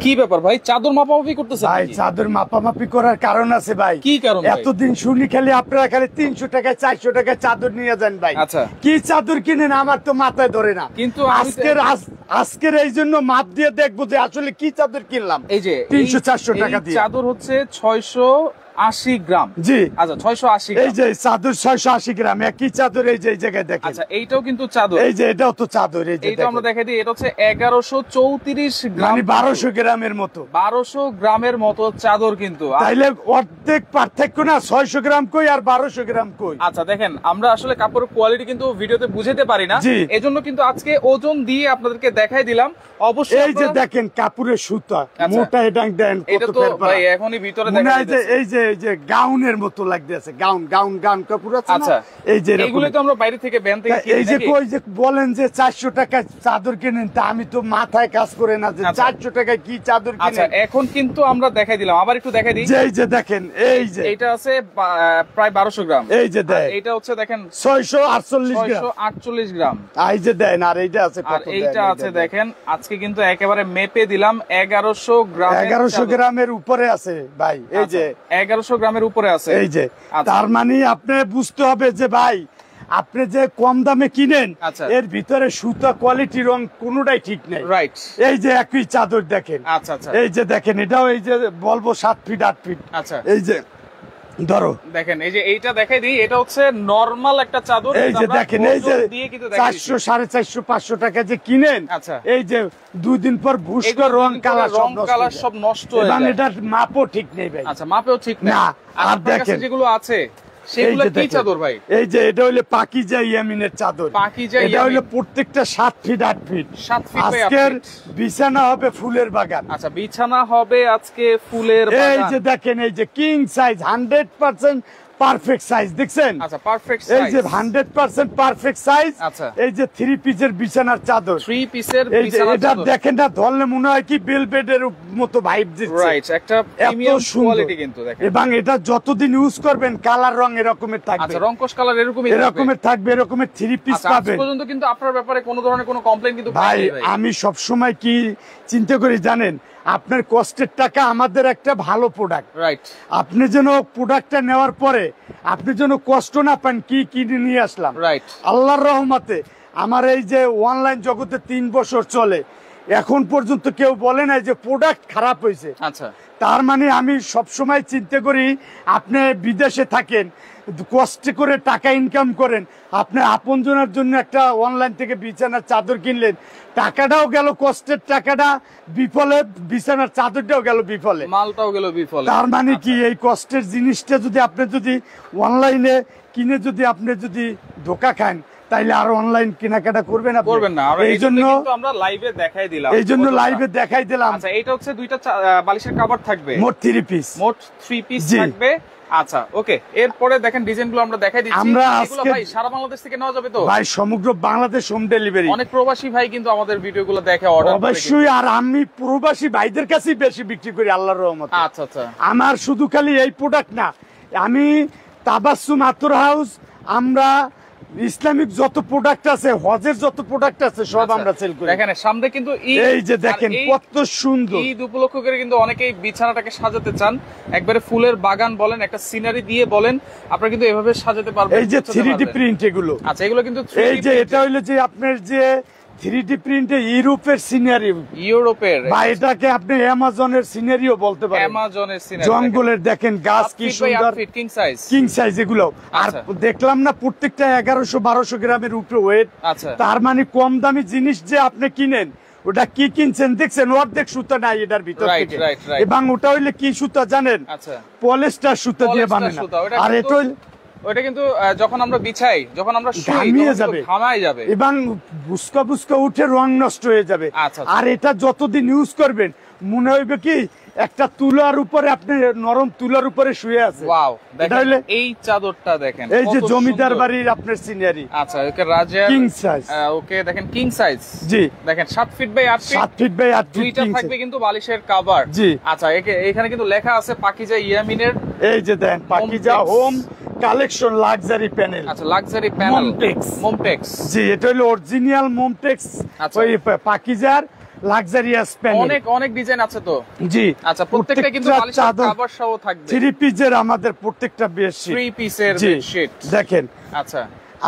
কি ব্যাপার ভাই, চাদর মাপামাপি করতেছেন? ভাই চাদর মাপামাপি করার কারণ আছে ভাই। কি কারণ? এতদিন শুনি খালি আপনারা খালি 300 টাকায় 400 টাকায় চাদর নিয়ে যান ভাই। আচ্ছা, কি চাদর কিনেন আমার তো মাথায় ধরে না। কিন্তু আজকের এই জন্য মাপ দিয়ে দেখবো যে আসলে কি চাদর কিনলাম। এই যে 300-400 টাকা দিয়ে চাদর হচ্ছে 680 গ্রাম। জি আচ্ছা, 680 এই যে চাদর 680 গ্রাম, একই চাদর এই যে এই জায়গায় দেখেন। আচ্ছা, এইটাও কিন্তু চাদর। এই যে এটাও তো চাদর, এই যে এইটা আমরা দেখাই দিই। এটা হচ্ছে 1134 গ্রাম, মানে 1200 গ্রামের মতো। 1200 গ্রামের মতো চাদর কিন্তু। তাইলে অর্ধেক পার্থক্য না, 600 গ্রাম কই আর 1200 গ্রাম কই। আচ্ছা দেখেন, আমরা আসলে কাপড়ের কোয়ালিটি কিন্তু ভিডিওতে বুঝাতে পারি না, এজন্য কিন্তু আজকে ওজন দিয়ে আপনাদেরকে দেখাই দিলাম। অবশ্যই এই যে দেখেন কাপড়ের সুতা মোটা, এটা দেন এটা তো ভাই এখনই ভিতরে দেখা যাচ্ছে। এই যে গাউনের মতো লাগতেছে, গাউন কাপড় আছে। আচ্ছা, এই যে এগুলো তো আমরা বাইরে থেকে ব্যান থেকে কিনি। এই যে কই যে বলেন যে 400 টাকা চাদর কিনেন, তা আমি তো মাথায় কাজ করে না যে 400 টাকায় কি চাদর কিনেন। আচ্ছা, এখন কিন্তু আমরা দেখাই দিলাম, আবার একটু দেখাই দিই। এই যে দেখেন, এই যে এটা আছে প্রায় 1200 গ্রাম। এই যে দেন, এটা হচ্ছে দেখেন 648 গ্রাম। এই যে দেন, আর এইটা আছে আর এইটা আছে দেখেন, আজকে কিন্তু একেবারে মেপে দিলাম 1100 গ্রাম। 1100 গ্রামের উপরে আছে ভাই। এই যে 1100 গ্রামের উপরে আছে। এই যে তার মানে আপনি বুঝতে হবে যে ভাই আপনি যে কম দামে কিনেন, এর ভিতরে সুতা কোয়ালিটি রং কোনোটাই ঠিক নেই। রাইট। এই যে একই চাদর দেখেন। আচ্ছা আচ্ছা, এই যে দেখেন, এটাও এই যে বলবো 7 ফিট 8 ফিট। আচ্ছা, এই যে ধরো দেখেন, এই যে এইটা দেখাই দিই। এটা হচ্ছে নরমাল একটা চাদর। এই যে দেখেন, এই যে 400 450 500 টাকা যে কিনেন, আচ্ছা, এই যে 2 দিন পর ভুস্কর রং কালার সব নষ্ট হয়ে যায়। এবং এটার মাপও ঠিক নেই ভাই। আচ্ছা, মাপেও ঠিক নেই। না, আর দেখেন যেগুলো আছে সেগুলো কি চাদর ভাই? এই যে এটা হলো পাকিজা ইয়ামিনের চাদর। পাকিজা এটা হলো প্রত্যেকটা 7 feet 8 feet. 7 feet by 8 feet. আজকের বিছানা হবে ফুলের বাগান। আচ্ছা, বিছানা হবে আজকে ফুলের বাগান। এই যে দেখেন, এই যে কিং সাইজ 100% পারফেক্ট সাইজ দেখছেন। আচ্ছা, পারফেক্ট সাইজ। এই যে 100% পারফেক্ট সাইজ। আচ্ছা, এই যে 3 পিসের বিছানার চাদর। 3 পিসের বিছানার চাদর। এটা দেখেন না, ধরলে মনে হয় কি বেলবেডের মতো ভাইব দিচ্ছে। রাইট, একটা প্রিমিয়াম কোয়ালিটি কিন্তু দেখেন। এবং এটা যতদিন ইউজ করবেন কালার রং এরকমের থাকবে। আচ্ছা, রংকশ কালার এরকমের থাকবে, এরকমের 3 পিস পাবেন। আজ পর্যন্ত কিন্তু আপনার ব্যাপারে কোনো ধরনের কোনো কমপ্লেইন কিন্তু ভাই আমি সব সময় কি চিন্তা করি জানেন, আপনার কষ্টের টাকা আমাদের একটা ভালো প্রোডাক্ট। রাইট। আপনি যেন প্রোডাক্টটা নেওয়ার পরে আপনি যেন কষ্ট না পান, কি কিনে নিয়ে আসলাম। রাইট। আল্লাহর রহমতে আমার এই যে অনলাইন জগতে 3 বছর চলে, এখন পর্যন্ত কেউ বলে না যে প্রোডাক্ট খারাপ হয়েছে। আচ্ছা, তার মানে আমি সব সময় চিন্তা করি, আপনি বিদেশে থাকেন, কষ্ট করে টাকা ইনকাম করেন, আপনি আপনজনের জন্য একটা অনলাইন থেকে বিছানার চাদর কিনলেন, টাকাটাও গেল, কষ্টের টাকাটা বিফলে, বিছানার চাদরটাও গেল বিফলে, মালটাও গেল বিফলে। তার মানে কি এই কষ্টের জিনিসটা যদি আপনি যদি অনলাইনে কিনে যদি আপনি যদি ধোকা খান, তাইলে আর অনলাইন কেনাকাটা করবেন না। এই জন্য আমরা লাইভে দেখাই দিলাম। আচ্ছা, এটা হচ্ছে দুইটা বালিশের কভার থাকবে, মোট 3 পিস। মোট 3 পিস থাকবে। আচ্ছা, ওকে। এরপরে দেখেন ডিজাইনগুলো আমরা দেখাই দিচ্ছি। আমরা এগুলো ভাই সারা বাংলাদেশ থেকে নেওয়া যাবে তো? ভাই সমগ্র বাংলাদেশ হোম ডেলিভারি। অনেক প্রবাসী ভাই কিন্তু আমাদের ভিডিওগুলো দেখে অর্ডার করে। অবশ্যই, আর আমি প্রবাসী ভাইদের কাছেই বেশি বিক্রি করি আল্লাহর রহমতে। আচ্ছা আচ্ছা, আমার শুধু খালি এই প্রোডাক্ট না, আমি তাবাসসুম আতর হাউস, আমরা ইসলামিক যত প্রোডাক্ট আছে, হজের যত প্রোডাক্ট আছে সব আমরা সেল করি। দেখেন সামনে কিন্তু এই যে দেখেন কত সুন্দর। ঈদ উপলক্ষ করে কিন্তু অনেকেই বিছানাটাকে সাজাতে চান, একবারে ফুলের বাগান বলেন, একটা সিনারি দিয়ে বলেন, আপনারা কিন্তু এভাবে সাজাতে পারবেন। এই যে 3D প্রিন্ট এগুলো। আচ্ছা, এগুলো কিন্তু এই যে এটা হলো যে আপনার যে 3D প্রিন্টে ইউরোপের সিনারি, ইউরোপের বা এটাকে আপনি অ্যামাজনের সিনারিও বলতে পারেন। অ্যামাজনের সিনারি, জঙ্গলের দেখেন গাছ কি সুন্দর, কিং সাইজ এগুলো। আর দেখলাম না প্রত্যেকটা 1100-1200 গ্রামের উপরে ওয়েট। আচ্ছা, তার মানে কম দামি জিনিস যে আপনি কিনেন, ওটা কি কিনছেন দেখছেন, অর্ধেক সুতা নাই এটার ভিতর থেকে। এবং ওটা হইলে কি সুতা জানেন? আচ্ছা, পলিস্টার সুতা দিয়ে বানানো। আর এটা ওটা কিন্তু যখন আমরা বিছাই, যখন আমরা শুই, ঘামায় যাবে এবং বুসকা বুসকা উঠে রং নষ্ট হয়ে যাবে। আর এটা যতদিন ইউজ করবেন মনে হইবে কি একটা তুলার উপরে, আপনি নরম তুলার উপরে শুয়ে আছে। ওয়াও, দেখেন এই চাদরটা দেখেন, এই যে জমিদার বাড়ির আপনার সিনারি। আচ্ছা, ওকে রাজার কিং সাইজ। ওকে, দেখেন কিং সাইজ। জি, দেখেন 7 feet by 8 feet. 7 feet by 8 feet দুইটা থাকবে কিন্তু বালিশের কভার। জি। আচ্ছা, এখানে কিন্তু লেখা আছে পাকিজা ইয়ামিনের। এই যে দেন Pakiza home collection luxury panel. আচ্ছা, লাক্সারি প্যানেল, মোমটেক্স। জি, এটা হলো অরিজিনাল মোমটেক্স, ওই পাকিজার লাক্সারিয়াস প্যানেল, অনেক অনেক ডিজাইন আছে তো। জি আচ্ছা, প্রত্যেকটা কিন্তু বালিশের চাদর কভার সহ থাকবে। 3 পিসের আমাদের প্রত্যেকটা বেডশিট, 3 পিসের জি, বেডশিট দেখেন আচ্ছা।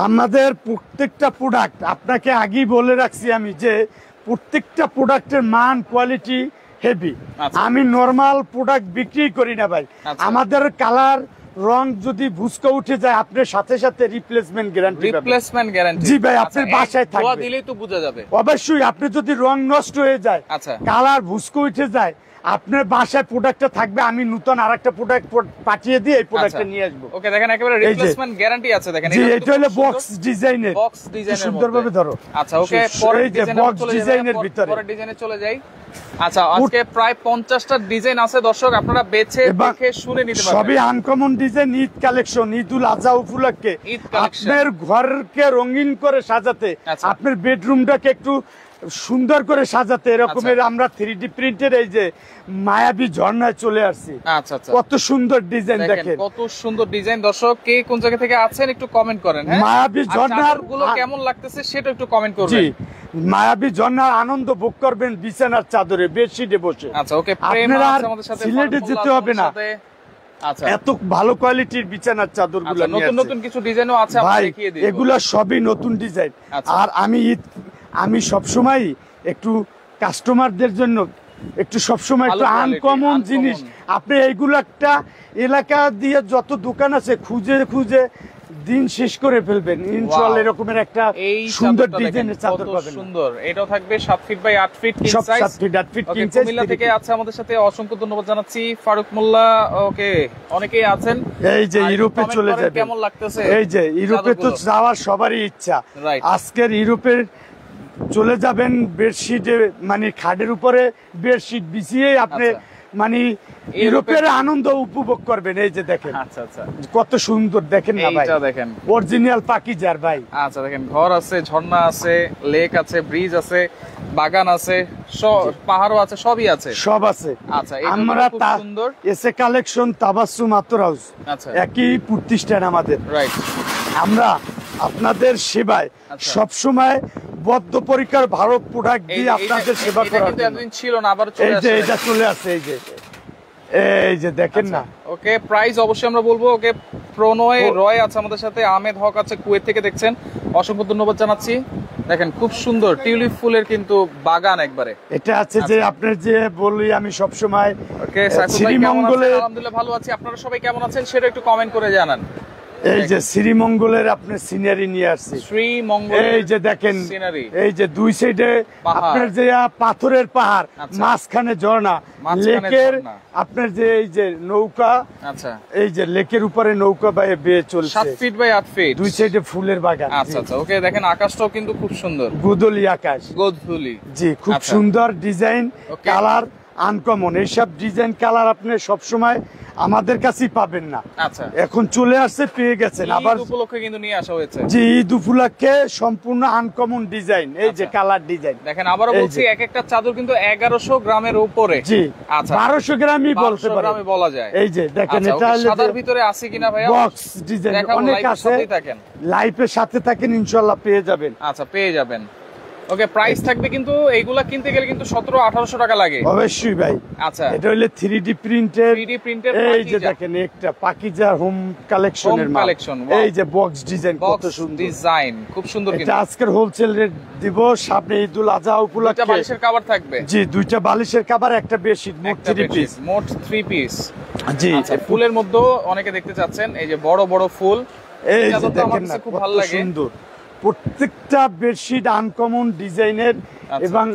আমাদের প্রত্যেকটা প্রোডাক্ট আপনাকে আগেই বলে রাখছি আমি যে প্রত্যেকটা প্রোডাক্টের মান কোয়ালিটি হেভি। আচ্ছা। আমি নরমাল প্রোডাক্ট বিক্রি করি না ভাই। আচ্ছা। আমাদের কালার রং যদি ভুসকা উঠে যায় আপনার সাথে সাথে রিপ্লেসমেন্ট গ্যারান্টি পাবেন। রিপ্লেসমেন্ট গ্যারান্টি, জি ভাই, আপনার বাসায় থাকবে। ধোয়া দিলেই তো বোঝা যাবে। অবশ্যই আপনি যদি রং নষ্ট হয়ে যায়, আচ্ছা। কালার ভুসকা উঠে যায়, আপনার বাসায় প্রোডাক্টটা থাকবে, আমি নতুন আরেকটা প্রোডাক্ট পাঠিয়ে দিয়ে এই প্রোডাক্টটা নিয়ে আসবো। ওকে, দেখেন একেবারে এই যে, রিপ্লেসমেন্ট গ্যারান্টি আছে। দেখেন জি, এটা হলো বক্স ডিজাইনের, বক্স ডিজাইনের সুন্দরভাবে ধরো। আচ্ছা, ওকে, পরের এই যে ডিজাইনে বক্স চলে যাই, ডিজাইনের ভিতরে পরের ডিজাইনে চলে যাই। আচ্ছা, আজকে প্রায় 50টা ডিজাইন আছে দর্শক, আপনারা বেছে দেখে শুনে নিতে পারবেন। সবই আনকমন ডিজাইন, ঈদ কালেকশন, ঈদুল আজহা উপলক্ষে ঈদ কালেকশন। আপনার ঘরকে রঙিন করে সাজাতে, আচ্ছা। আপনার বেডরুমটাকে একটু সুন্দর করে সাজাতে এরকমের আমরা 3D প্রিন্টের এই যে মায়াবী ঝর্ণায় চলে আসছি। আচ্ছা আচ্ছা, কত সুন্দর ডিজাইন দেখেন দেখেন, কত সুন্দর ডিজাইন। দর্শক কে কোন জায়গা থেকে আছেন একটু কমেন্ট করেন। হ্যাঁ, মায়াবী ঝর্ণার গুলো কেমন লাগতেছে সেটা একটু কমেন্ট জি, করবেন। মায়াবী ঝর্ণার আনন্দ ভোগ করবেন বিছানার চাদরে বেডশিটে বসে। আচ্ছা, ওকে, প্রেম আপনারা আছে আমাদের সাথে, সিলেটে ফারুকুল্লাহ যেতে আছে হবে না, আমাদের সাথে। আচ্ছা এত ভালো কোয়ালিটির বিছানার চাদরগুলো আচ্ছা, নতুন নতুন কিছু ডিজাইনও আছে, আমরা ভাই, দেখিয়ে দিই। এগুলা সবই নতুন ডিজাইন। আচ্ছা। আর আমি সবসময় একটু কাস্টমারদের জন্য একটু সবসময় একটু ভালো quality, আনকমন uncommon। জিনিস, আপনি এইগুলো একটা এলাকা দিয়ে যত দোকান আছে খুঁজে খুঁজে দিন শেষ করে ফেলবেন, ইনশাআল্লাহ এরকমের একটা এই সুন্দর চাদরটা ডিজাইনের দেখেন, চাদর কত পাবেন। সুন্দর। এটাও থাকবে 7 ফিট বাই 8 ফিট কিং সব size. 7 feet 8 feet okay, king size. Comilla থেকে আছে আমাদের সাথে, অসংখ্য ধন্যবাদ জানাচ্ছি ফারুক মোল্লা। ওকে, অনেকেই আছেন। এই যে আর ইউরোপে comment চলে করেন যাবে, কেমন লাগতেছে এই যে ইউরোপে তো চাদরগুলো। যাওয়ার সবারই ইচ্ছা। Right. আজকের ইউরোপের চলে যাবেন বেডশিটে, মানে খাটের উপরে বেডশিট বিছিয়ে আপনি আচ্ছা। মানে ইউরোপের আনন্দ উপভোগ করবেন। এই যে দেখেন আচ্ছা আচ্ছা, কত সুন্দর, দেখেন না ভাই, এইটা দেখেন অরিজিনাল পাকিজার ভাই। আচ্ছা, দেখেন ঘর আছে, ঝর্ণা আছে, লেক আছে, ব্রিজ আছে, বাগান আছে, পাহাড়ও আছে, সবই আছে। সব আছে। আচ্ছা, এটা আমরা খুব সুন্দর। এসে কালেকশন তাবাসসুম আতর হাউস, আচ্ছা, একই প্রতিষ্ঠান আমাদের। রাইট। আমরা আপনাদের সেবায় আচ্ছা। সবসময় বদ্ধপরিকর ভালো প্রোডাক্ট দিয়ে আপনাদের সেবা করার জন্য। এতদিন ছিল না, আবার চলে এই যে আসছে। এটা চলে আসছে, এই যে দেখেন না। ওকে, প্রাইস অবশ্যই আমরা বলবো। ওকে, প্রণয় রয় আছে আমাদের সাথে, আহমেদ হক আছে, কুয়েত থেকে দেখছেন, অসংখ্য ধন্যবাদ জানাচ্ছি। দেখেন খুব সুন্দর টিউলিপ ফুলের কিন্তু বাগান একবারে। এটা আছে যে আপনার যে বলি আমি সব সময় ওকে, সাইফুল ভাই কেমন আছেন? শ্রীমঙ্গলের, আলহামদুলিল্লাহ ভালো আছি। আপনারা সবাই কেমন আছেন সেটা একটু কমেন্ট করে জানান। এই যে শ্রীমঙ্গলের আপনার সিনারি নিয়ে আসছি। শ্রীমঙ্গল, এই যে দেখেন, সিনারি, এই যে দুই সাইডে পাহাড়। আপনার যে পাথরের পাহাড়, আচ্ছা। মাঝখানে ঝর্ণা, মাঝখানে লেকের ঝর্ণা। আপনার যে এই যে নৌকা, আচ্ছা, এই যে লেকের উপরে নৌকা বেয়ে চলছে, 7 ফিট বাই 8 ফিট, দুই সাইডে ফুলের বাগান। আচ্ছা আচ্ছা, ওকে, দেখেন আকাশটাও কিন্তু খুব সুন্দর, গোদলি আকাশ, গোধূলি। জি, খুব আচ্ছা। সুন্দর ডিজাইন, Okay. Colour uncommon. এইসব ডিজাইন কালার আপনি সবসময় আমাদের কাছেই পাবেন না, আচ্ছা, এখন চলে আসছে, পেয়ে গেছেন। আবার ঈদ উপলক্ষে কিন্তু নিয়ে আসা হয়েছে। জি, ঈদ উপলক্ষে সম্পূর্ণ আনকমন ডিজাইন, এই যে আচ্ছা। Colour design. দেখেন আবারও এই বলছি, যে। এক একটা চাদর কিন্তু 1100 গ্রামের উপরে। জি, আচ্ছা, 1200 গ্রামই বলতে 1200 পারেন, গ্রামে বলা যায়। এই যে দেখেন, আচ্ছা, এটা ওকে, হলো সাদার ভিতরে আছে কিনা ভাইয়া? বক্স ডিজাইন, দেখাবো, অনেক লাইভের আছে, সাথেই থাকেন। লাইফের সাথে থাকেন, ইনশাআল্লাহ পেয়ে যাবেন। আচ্ছা, পেয়ে যাবেন। ওকে, প্রাইস থাকবে কিন্তু এইগুলা কিনতে গেলে কিন্তু 1700-1800 টাকা লাগে। অবশ্যই ভাই। আচ্ছা, এটা হলো 3D প্রিন্টের, 3D প্রিন্টের এই যে দেখেন একটা পাকিজা হোম কালেকশনের মাল। Collection, wow। এই যে বক্স ডিজাইন কত বক্স সুন্দর, ডিজাইন খুব সুন্দর এটা কিন্তু। আজকের হোলসেল রেট দিব, সামনে ঈদুল আজহা দুইটা উপলক্ষে। বালিশের কভার থাকবে। জি, দুইটা বালিশের কভার, একটা বেডশিট, মোট একটা 3 পিস। মোট 3 পিস। জি, আচ্ছা, ফুলের মধ্যে অনেকে দেখতে চাচ্ছেন, এই যে বড় বড় ফুল, এই যে চাদরটা আমার দেখেন না কাছে খুব কত ভালো লাগে। সুন্দর, প্রত্যেকটা বেডশিট আনকমন ডিজাইনের আচ্ছা। এবং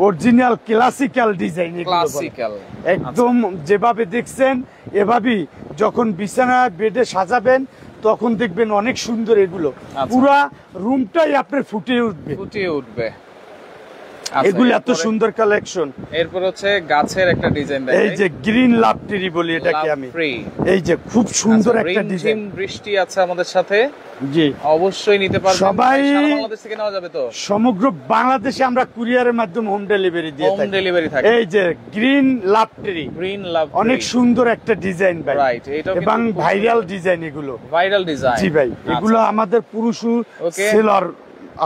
অরিজিনাল ক্লাসিক্যাল ডিজাইন, ক্লাসিক্যাল একদম যেভাবে দেখছেন এভাবেই যখন বিছানা বেডে সাজাবেন তখন দেখবেন অনেক সুন্দর। এগুলো আচ্ছা। পুরা রুমটাই আপনার ফুটিয়ে উঠবে, ফুটিয়ে উঠবে। এগুলো এত সুন্দর কালেকশন। এরপর হচ্ছে গাছের একটা ডিজাইন এই যে গ্রিন লাভ ট্রি বলি এটাকে আমি, এই যে খুব সুন্দর একটা ডিজাইন। বৃষ্টি আছে আমাদের সাথে, জি, অবশ্যই নিতে পারবেন। সবাই সারা বাংলাদেশ থেকে নেওয়া যাবে তো? সমগ্র বাংলাদেশে আমরা কুরিয়ারের মাধ্যমে হোম ডেলিভারি দিয়ে হোম থাকি। ডেলিভারি থাকে। এই যে green love tree, green love, অনেক সুন্দর একটা ডিজাইন ভাই, রাইট, এটাও এবং ভাইরাল ডিজাইন এগুলো। Viral design. জি ভাই, এগুলো আমাদের পুরুষ Okay. সেলর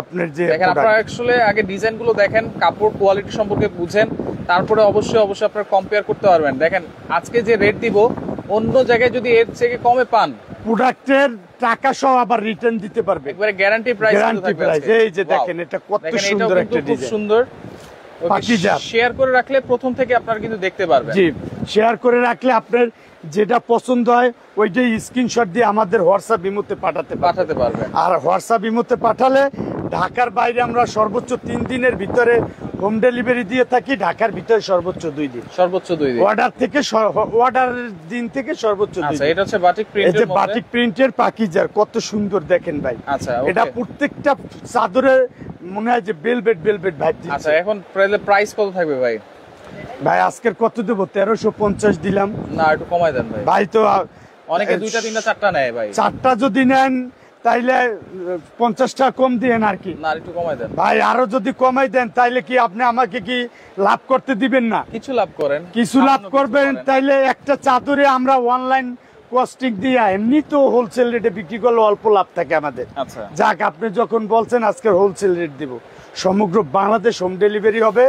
আপনার যে দেখেন আপনারা অ্যাকচুয়ালি আগে ডিজাইনগুলো দেখেন, কাপড় কোয়ালিটি সম্পর্কে বুঝেন, তারপরে অবশ্যই আপনারা কম্পেয়ার করতে পারবেন। দেখেন আজকে যে রেট দিব অন্য জায়গায় যদি এর থেকে কমে পান, প্রোডাক্টের টাকা সহ আবার রিটার্ন দিতে পারবে, একবারে গ্যারান্টি প্রাইস। Guarantee price. এই যে দেখেন এটা কত সুন্দর একটা খুব ডিজাইন, সুন্দর। পাকিজা। শেয়ার করে রাখলে প্রথম থেকে আপনারা কিন্তু দেখতে পারবেন। জি, শেয়ার করে রাখলে আপনার যেটা পছন্দ হয় ওইটাই স্ক্রিনশট দিয়ে আমাদের হোয়াটসঅ্যাপ ইমোতে পাঠাতে পারবেন। আর হোয়াটসঅ্যাপ ইমোতে পাঠালে ঢাকার বাইরে আমরা সর্বোচ্চ 3 দিনের ভিতরে হোম ডেলিভারি দিয়ে থাকি, ঢাকার ভিতরে সর্বোচ্চ 2 দিন। সর্বোচ্চ 2 দিন। অর্ডারের দিন থেকে সর্বোচ্চ 2 দিন। আচ্ছা, এটা হচ্ছে বাটিক প্রিন্টের মধ্যে। এই যে বাটিক প্রিন্টের পাকিজার কত সুন্দর দেখেন ভাই। আচ্ছা, এটা প্রত্যেকটা চাদরে মনে হয় যে বেলভেট ভাইব দিচ্ছে। আচ্ছা, এখন প্রাইস কত থাকবে ভাই? ভাই আজকের কত দেব? 1350 দিলাম। না, একটু কমাই দেন ভাই। ভাই তো অনেকে 2টা 3টা 4টা নেয় ভাই। 4টা যদি নেন তাইলে 50 টাকা কম দিয়েন আর কি। না, একটু কমাই দেন ভাই। আরো যদি কমাই দেন তাইলে কি আপনি আমাকে কি লাভ করতে দিবেন না? কিছু লাভ করেন, কিছু লাভ করবেন। তাইলে একটা চাদরে আমরা অনলাইন কস্টিং দিয়ে এমনি তো হোলসেল রেটে বিক্রি করলে অল্প লাভ থাকে আমাদের। আচ্ছা, যাক, আপনি যখন বলছেন আজকে হোলসেল রেট দিব, সমগ্র বাংলাদেশ হোম ডেলিভারি হবে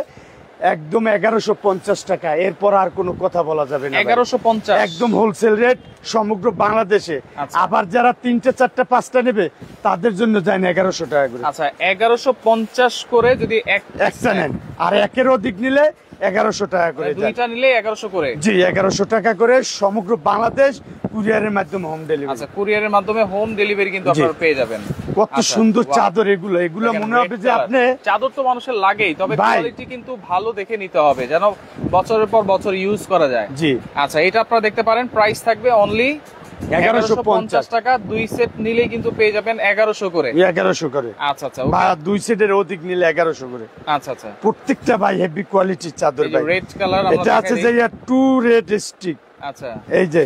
একদম 1150 টাকা। এরপর আর কোনো কথা বলা যাবে না। 1150 একদম হোলসেল রেট সমগ্র বাংলাদেশে। আচ্ছা। আবার যারা 3টা 4টা 5টা নেবে তাদের জন্য যায় না 1100 টাকা করে। আচ্ছা, 1150 করে যদি একটা নেন, আর একের অধিক নিলে 1100 টাকা করে। 2টা নিলে 1100 করে। জি, 1100 টাকা করে সমগ্র বাংলাদেশ কুরিয়ারের মাধ্যমে হোম ডেলিভারি। আচ্ছা, কুরিয়ারের মাধ্যমে হোম ডেলিভারি কিন্তু আপনারা পেয়ে যাবেন। কত আচ্ছা, সুন্দর বাহ। চাদর এগুলো মনে হবে যে আপনি চাদর তো মানুষের লাগেই, তবে ভাই। কোয়ালিটি কিন্তু ভালো দেখে নিতে হবে যেন বছরের পর বছর ইউজ করা যায়। জি। আচ্ছা, এটা আপনারা দেখতে পারেন, প্রাইস থাকবে অনলি 1150 টাকা। 2 সেট নিলেই কিন্তু পেয়ে যাবেন 1100 করে। 1100 করে। আচ্ছা আচ্ছা, বা 2 সেটের অধিক নিলে 1100 করে। আচ্ছা আচ্ছা। প্রত্যেকটা ভাই হেভি কোয়ালিটির চাদর ভাই। রেড কালার আমরা এটা আছে যে 2 রেড স্টিক। আচ্ছা, এই যে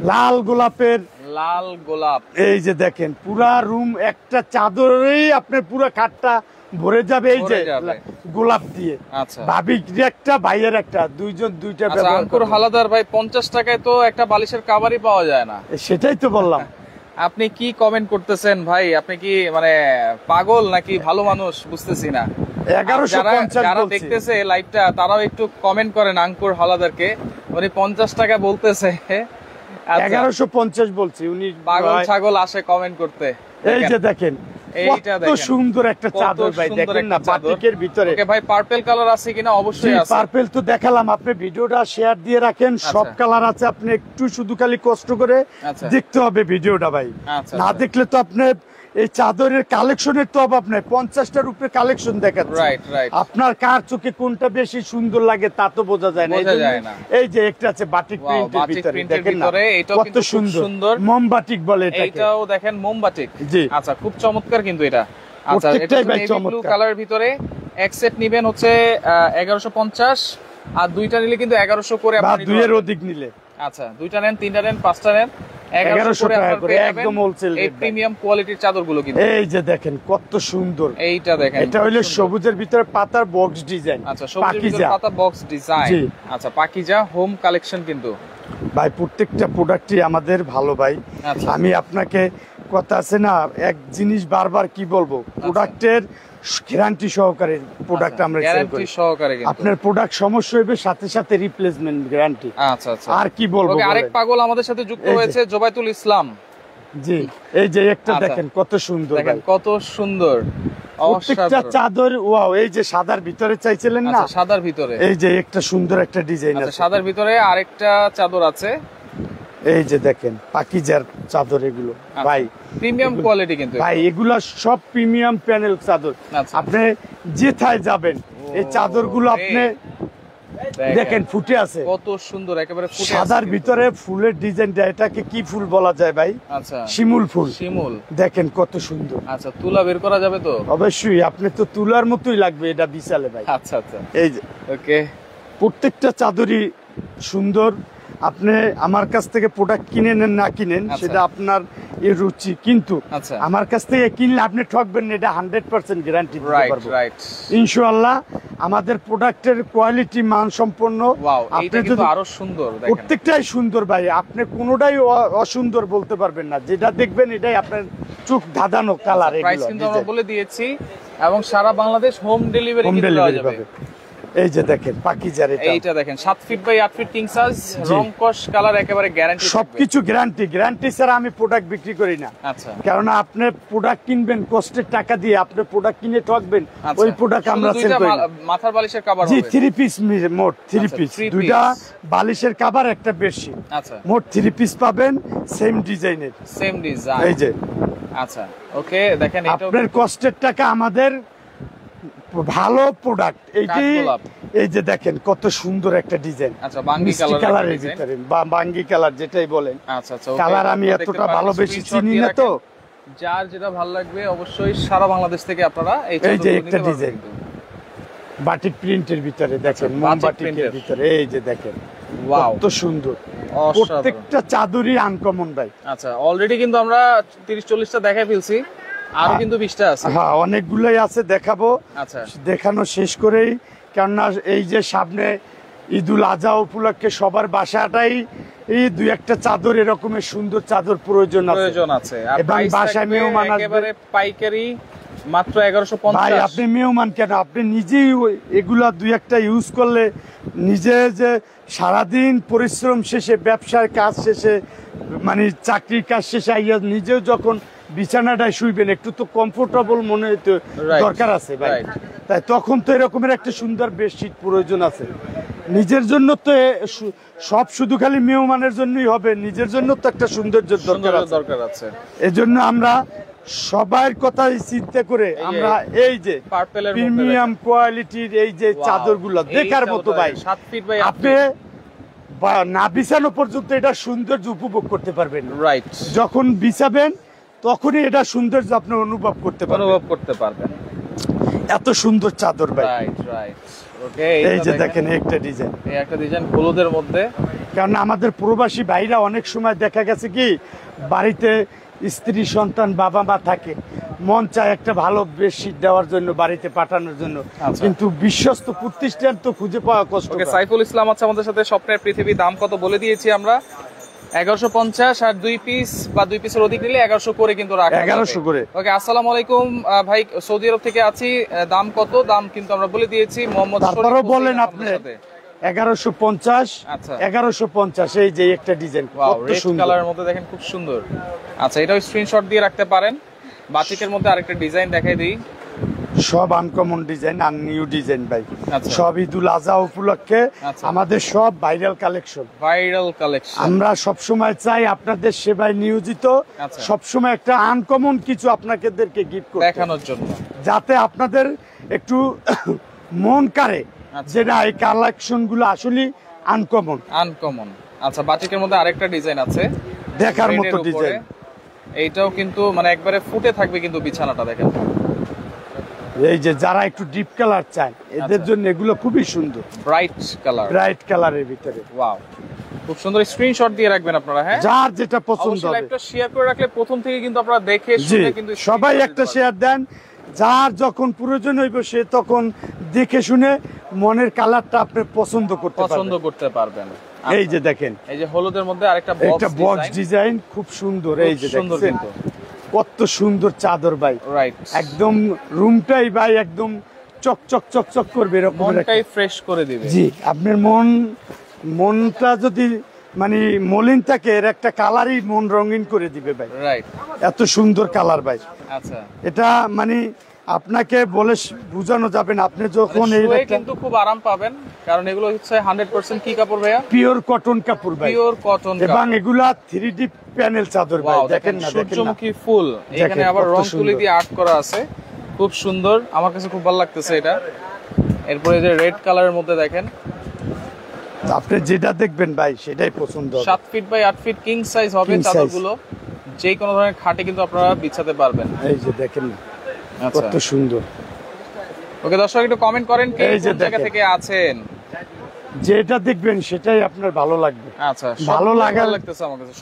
লাল গোলাপের, লাল গোলাপ। এই যে দেখেন পুরা রুম একটা চাদরেই আপনার পুরো খাটটা ভরে যাবে এই যে গোলাপ দিয়ে। আচ্ছা, ভাবির একটা ভাইয়ের একটা, দুইজন দুইটা ব্যবহার আঙ্কুর হালাদার ভাই 50 টাকায় তো একটা বালিশের কাভারই পাওয়া যায় না। সেটাই তো বললাম। আপনি কি কমেন্ট করতেছেন ভাই? আপনি কি মানে পাগল নাকি ভালো মানুষ বুঝতেছি না। 1150 যারা বলছি। দেখতেছে লাইভটা তারাও একটু কমেন্ট করেন আঙ্কুর হালাদারকে, উনি 50 টাকা বলতেছে। 1150 বলছি, উনি পাগল ছাগল আসে কমেন্ট করতে। এই যে দেখেন এইটা কত দেখেন, সুন্দর একটা চাদর ভাই, দেখেন না বাটিকের ভিতরে। ওকে ভাই, পার্পল কালার আছে কিনা? অবশ্যই আছে। পার্পল তো দেখালাম, আপনি ভিডিওটা শেয়ার দিয়ে রাখেন। সব কালার আছে, আপনি একটু শুধু খালি কষ্ট করে দেখতে হবে ভিডিওটা ভাই। না দেখলে তো আপনি এই চাদরের কালেকশনের তো অভাব নাই। 50টার উপরে কালেকশন দেখাচ্ছে। আপনার কার চোখে কোনটা বেশি সুন্দর লাগে তা তো বোঝা যায় না। এই যে একটা আছে বাটিক প্রিন্টের ভিতরে, দেখেন না কত সুন্দর। মোমবাটিক বলে এটাকে। এটাও দেখেন মোমবাটিক। জি। আচ্ছা, খুব চমৎকার কিন্তু এটা। আচ্ছা, এটা ব্লু কালারের ভিতরে এক সেট নেবেন হচ্ছে 1150, আর 2টা নিলে কিন্তু 1100 করে আপনি 2 এর অধিক নিলে। আচ্ছা, 2টা নেন, 3টা নেন, 5টা নেন, 1100 টাকা করে একদম হোলসেল রেট। এই প্রিমিয়াম কোয়ালিটির চাদরগুলো কিন্তু এই যে দেখেন কত সুন্দর। এইটা দেখেন, এটা হলো সবুজের ভিতরে পাতার বক্স ডিজাইন। আচ্ছা, সবুজের ভিতরে পাতা বক্স ডিজাইন। আচ্ছা, পাকিজা হোম কালেকশন কিন্তু ভাই প্রত্যেকটা প্রোডাক্টই আমাদের ভালো ভাই। আমি আপনাকে কথা আছে না, এক জিনিস বারবার কি বলবো, প্রোডাক্টের গ্যারান্টি সহকারে প্রোডাক্ট আমরা সেল করি। আপনার প্রোডাক্ট সমস্যা হবে সাথে সাথে রিপ্লেসমেন্ট গ্যারান্টি। আচ্ছা আচ্ছা, আর কি বলবো। আরেক পাগল আমাদের সাথে যুক্ত হয়েছে, জোবাইতুল ইসলাম। জি, এই যে একটা দেখেন কত সুন্দর, দেখেন কত সুন্দর প্রত্যেকটা চাদর। ওয়াও, এই যে সাদার ভিতরে চাইছিলেন না? সাদার ভিতরে এই যে একটা সুন্দর একটা ডিজাইন আছে। সাদার ভিতরে আরেকটা চাদর আছে। এই যে দেখেন পাকিজার চাদর এগুলো ভাই, প্রিমিয়াম কোয়ালিটি কিন্তু ভাই। এগুলা সব প্রিমিয়াম প্যানেল চাদর। আপনি যেথায় যাবেন এই চাদরগুলো আপনি দেখেন ফুটে আছে, কত সুন্দর একেবারে ফুটে আছে। সাদার ভিতরে ফুলের ডিজাইনটা, এটাকে কি ফুল বলা যায় ভাই? আচ্ছা, শিমুল ফুল। শিমুল, দেখেন কত সুন্দর। আচ্ছা, তুলা বের করা যাবে তো? অবশ্যই, আপনি তো তুলার মতোই লাগবে এটা বিশালে ভাই। আচ্ছা আচ্ছা, এই যে ওকে, প্রত্যেকটা চাদরই সুন্দর। আপনি আমার কাছ থেকে প্রোডাক্ট কিনে নেন না কিনেন সেটা আপনার এর রুচি, কিন্তু আমার কাছ থেকে কিনলে আপনি ঠকবেন না, এটা 100% গ্যারান্টি দিতে পারবো ইনশাআল্লাহ। আমাদের প্রোডাক্টের কোয়ালিটি মান সম্পন্ন। আপনি যদি আরো সুন্দর, প্রত্যেকটাই সুন্দর ভাই, আপনি কোনোটাই অসুন্দর বলতে পারবেন না। যেটা দেখবেন এটাই আপনার চোখ ধাঁধানো কালার। প্রাইস কিন্তু আমরা বলে দিয়েছি এবং সারা বাংলাদেশ হোম ডেলিভারি কিন্তু দেওয়া যাবে। এই যে দেখেন পাকিজার, এইটা দেখেন 7 feet by 8 feet king size, রং কস কালার একেবারে গ্যারান্টি, সবকিছু গ্যারান্টি ছাড়া আমি প্রোডাক্ট বিক্রি করি না। আচ্ছা, কারণ আপনি প্রোডাক্ট কিনবেন কষ্টের টাকা দিয়ে, আপনি প্রোডাক্ট কিনে ঠকবেন, ওই প্রোডাক্ট আমরা সেল করি না। মাথার বালিশের কভার হবে, জি 3 পিস, মোট 3 পিস, দুইটা বালিশের কভার, একটা বেডশিট, আচ্ছা মোট 3 পিস পাবেন, সেম ডিজাইনের, সেম ডিজাইন। এই যে আচ্ছা ওকে, দেখেন এটা আপনার কষ্টের টাকা আমাদের ভালো প্রোডাক্ট। এই যে দেখেন কত সুন্দর একটা ডিজাইন। আচ্ছা, বাঙ্গি কালারের ভিতরে বা বাঙ্গি কালার যেটাই বলেন। আচ্ছা আচ্ছা, কালার আমি এতটা ভালো বেশি চিনি না, তো যার যেটা ভালো লাগবে অবশ্যই সারা বাংলাদেশ থেকে আপনারা এই যে একটা ডিজাইন বাটিক প্রিন্টের ভিতরে দেখেন, মোমবাটিকের ভিতরে, এই যে দেখেন কত সুন্দর, প্রত্যেকটা চাদরই আনকমন ভাই। আচ্ছা, অলরেডি কিন্তু আমরা 30-40টা দেখাই ফেলছি, আরো কিন্তু 20টা আছে। হ্যাঁ, অনেকগুলোই আছে, দেখাবো। আচ্ছা, দেখানো শেষ করেই, কেননা এই যে সামনে ঈদুল আজহা উপলক্ষে সবার বাসাটাই এই দুই একটা চাদর, এরকমের সুন্দর চাদর প্রয়োজন আছে। এবং বাসায় মেহমান আসবে, পাইকারি মাত্র 1150। ভাই আপনি মেহমান কেন, আপনি নিজেই এগুলা দুই একটা ইউজ করলে, নিজে যে সারাদিন পরিশ্রম শেষে, ব্যবসার কাজ শেষে, মানে চাকরির কাজ শেষে আইয়া নিজেও যখন বিছানাটায় শুইবেন, একটু তো কমফোর্টেবল মনে হইতে দরকার আছে ভাই। তাই তখন তো এরকমের একটা সুন্দর বেডশিট প্রয়োজন আছে। নিজের জন্য তো সব শুধু খালি মেহমানের জন্যই হবে, নিজের জন্য তো একটা সৌন্দর্যের দরকার আছে। এজন্য আমরা সবার কথাই চিন্তা করে আমরা এই যে প্রিমিয়াম কোয়ালিটির এই যে চাদরগুলো দেখার মতো ভাই, 7 ফিট বাই আপনি না বিছানো পর্যন্ত এটা সৌন্দর্য উপভোগ করতে পারবেন। রাইট, যখন বিছাবেন তখনই এটা সৌন্দর্য আপনি অনুভব করতে পারবেন। এত সুন্দর চাদর ভাই। রাইট ওকে, এই যে দেখেন একটা ডিজাইন, এই একটা ডিজাইন হলুদের মধ্যে। কারণ আমাদের প্রবাসী ভাইরা অনেক সময় দেখা গেছে কি, বাড়িতে স্ত্রী সন্তান বাবা মা থাকে, মন চায় একটা ভালো বেডশিট দেওয়ার জন্য, বাড়িতে পাঠানোর জন্য, কিন্তু বিশ্বস্ত প্রতিষ্ঠান তো খুঁজে পাওয়া কষ্ট। সাইফুল ইসলাম আছে আমাদের সাথে, স্বপ্নের পৃথিবী। দাম কত বলে দিয়েছি আমরা, 1150, আর 2 পিস বা 2 পিসের অধিক নিলে 1100 করে কিন্তু রাখা 1100 করে। ওকে, আসসালামু আলাইকুম ভাই, সৌদি আরব থেকে আছি। দাম কত? দাম কিন্তু আমরা বলে দিয়েছি। মোহাম্মদ তারপরে বলেন আপনি 1150। আচ্ছা, 1150। এই যে একটা ডিজাইন কত সুন্দর কালারের মধ্যে দেখেন, খুব সুন্দর। আচ্ছা, এটাও স্ক্রিনশট দিয়ে রাখতে পারেন। বাটিকের মধ্যে আরেকটা ডিজাইন দেখাই দিই, সব আনকমন ডিজাইন আর নিউ ডিজাইন ভাই। সব ঈদুল আজহা উপলক্ষে আমাদের সব ভাইরাল কালেকশন। আমরা সব সময় চাই আপনাদের সেবায় নিয়োজিত, সব সময় একটা আনকমন কিছু আপনাদেরকে গিফট করতে, দেখানোর জন্য, যাতে আপনাদের একটু মন কাড়ে যে না এই কালেকশন গুলো আসলে আনকমন। আচ্ছা, বাটিকের মধ্যে আরেকটা ডিজাইন আছে দেখার মতো ডিজাইন। এইটাও কিন্তু মানে একবারে ফুটে থাকবে কিন্তু বিছানাটা, দেখেন। এই যে যারা একটু ডিপ কালার চায় এদের জন্য এগুলো খুবই সুন্দর, ব্রাইট কালারের ভিতরে। ওয়াও, খুব সুন্দর। স্ক্রিনশট দিয়ে রাখবেন আপনারা, হ্যাঁ, যার যেটা পছন্দ হবে। লাইভটা শেয়ার করে রাখলে প্রথম থেকে কিন্তু আপনারা দেখে শুনে কিন্তু সবাই একটা শেয়ার দেন, যার যখন প্রয়োজন হইব সে তখন দেখে শুনে মনের কালারটা আপনি পছন্দ করতে পারবেন। এই যে দেখেন, এই যে হলুদের মধ্যে আরেকটা বক্স ডিজাইন, খুব সুন্দর। এই যে দেখেন কত সুন্দর চাদর ভাই। একদম রুমটাই ভাই একদম চকচক করবে, এরকম মনটাই ফ্রেশ করে দিবে। জি, আপনার মনটা যদি মানে মলিন থাকে, এর একটা কালারই মন রঙিন করে দিবে ভাই। এত সুন্দর কালার ভাই। আচ্ছা, এটা মানে আপনাকে বলে বোঝানো যাবে না। আপনি যখন কিন্তু খুব আরাম পাবেন, কারণ এগুলো হচ্ছে 100% কি কাপড় ভাইয়া? পিওর কটন কাপড় ভাই, পিওর কটন। এবং এগুলা 3D প্যানেল চাদর ভাই। দেখেন না, সূর্যমুখী ফুল, এখানে আবার রং তুলি দিয়ে আর্ট করা আছে, খুব সুন্দর। আমার কাছে খুব ভালো লাগতেছে এটা। এরপরে যে রেড কালারের মধ্যে দেখেন, আপনি যেটা দেখবেন ভাই সেটাই পছন্দ হবে। 7 feet by 8 feet king size হবে চাদরগুলো, যে কোনো ধরনের খাটে কিন্তু আপনারা বিছাতে পারবেন। এই যে দেখেন না, কত সুন্দর। ওকে দর্শক, একটু কমেন্ট করেন কে কোন জায়গা থেকে আছেন, যেটা দেখবেন সেটাই আপনার ভালো লাগবে। আচ্ছা, ভালো লাগতেছে আমার কাছে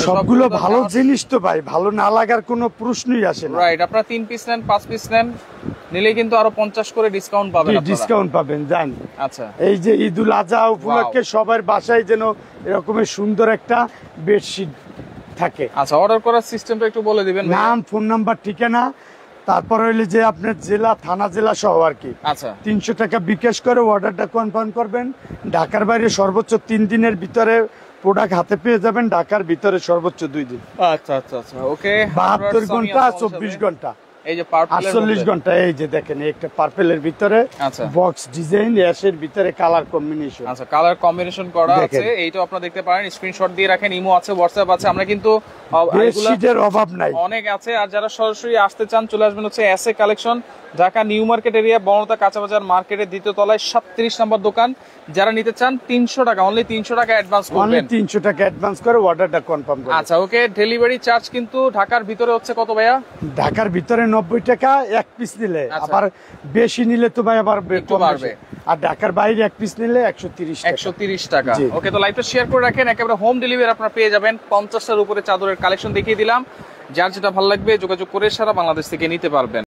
সবগুলো ভালো জিনিস তো ভাই, ভালো না লাগার কোনো প্রশ্নই আসে না। রাইট, আপনারা 3 পিস নেন, 5 পিস নেন, নিলে কিন্তু আরো 50 করে ডিসকাউন্ট পাবেন আপনারা। ডিসকাউন্ট পাবেন জান। আচ্ছা, এই যে ঈদুল আজহা উপলক্ষে সবার বাসায় যেন এরকমের সুন্দর একটা বেডশিট থাকে। আচ্ছা, অর্ডার করার সিস্টেমটা একটু বলে দিবেন। নাম, ফোন নাম্বার, ঠিকানা, তারপর হইলে যে আপনার জেলা, থানা, জেলা সহ আর কি। আচ্ছা, 300 টাকা বিকাশ করে অর্ডারটা কনফার্ম করবেন। ঢাকার বাইরে সর্বোচ্চ 3 দিনের ভিতরে প্রোডাক্ট হাতে পেয়ে যাবেন, ঢাকার ভিতরে সর্বোচ্চ 2 দিন। আচ্ছা আচ্ছা আচ্ছা, ওকে। 72 ঘন্টা, 24 ঘন্টা, এই যে পার্পল 48 ঘন্টা। এই যে দেখেন, একটা পার্পেলের ভিতরে আচ্ছা বক্স ডিজাইন, অ্যাশের ভিতরে কালার কম্বিনেশন। আচ্ছা, কালার কম্বিনেশন করা দেখেন। আছে, এইটাও আপনারা দেখতে পারেন, স্ক্রিনশট দিয়ে রাখেন। ইমো আছে, হোয়াটসঅ্যাপ আছে, আমরা কিন্তু এগুলা বেডশিটের অভাব নাই, অনেক আছে। আর যারা সরাসরি আসতে চান চলে আসবেন হচ্ছে SA collection, Dhaka new market area, বনতা কাঁচা বাজার মার্কেটের 2য় তলায় 37 নম্বর দোকান। যারা নিতে চান 300 টাকা, অনলি 300 টাকা অ্যাডভান্স করবেন। 300 টাকা অ্যাডভান্স করে অর্ডারটা কনফার্ম করবেন। আচ্ছা, ওকে। ডেলিভারি চার্জ কিন্তু ঢাকার ভিতরে হচ্ছে কত ভাইয়া? ঢাকার ভিতরে 90 টাকা এক পিস নিলে, আচ্ছা। আবার বেশি নিলে তো ভাই আবার একটু কম বাড়বে। বেশি। আর ঢাকার বাইরে এক পিস নিলে 130 টাকা। 130 টাকা। জি। ওকে, তো লাইভটা শেয়ার করে রাখেন, একেবারে হোম ডেলিভারি আপনারা পেয়ে যাবেন। 50টার উপরে চাদরের কালেকশন দেখিয়ে দিলাম, যার যেটা ভালো লাগবে যোগাযোগ করে সারা বাংলাদেশ থেকে নিতে পারবেন।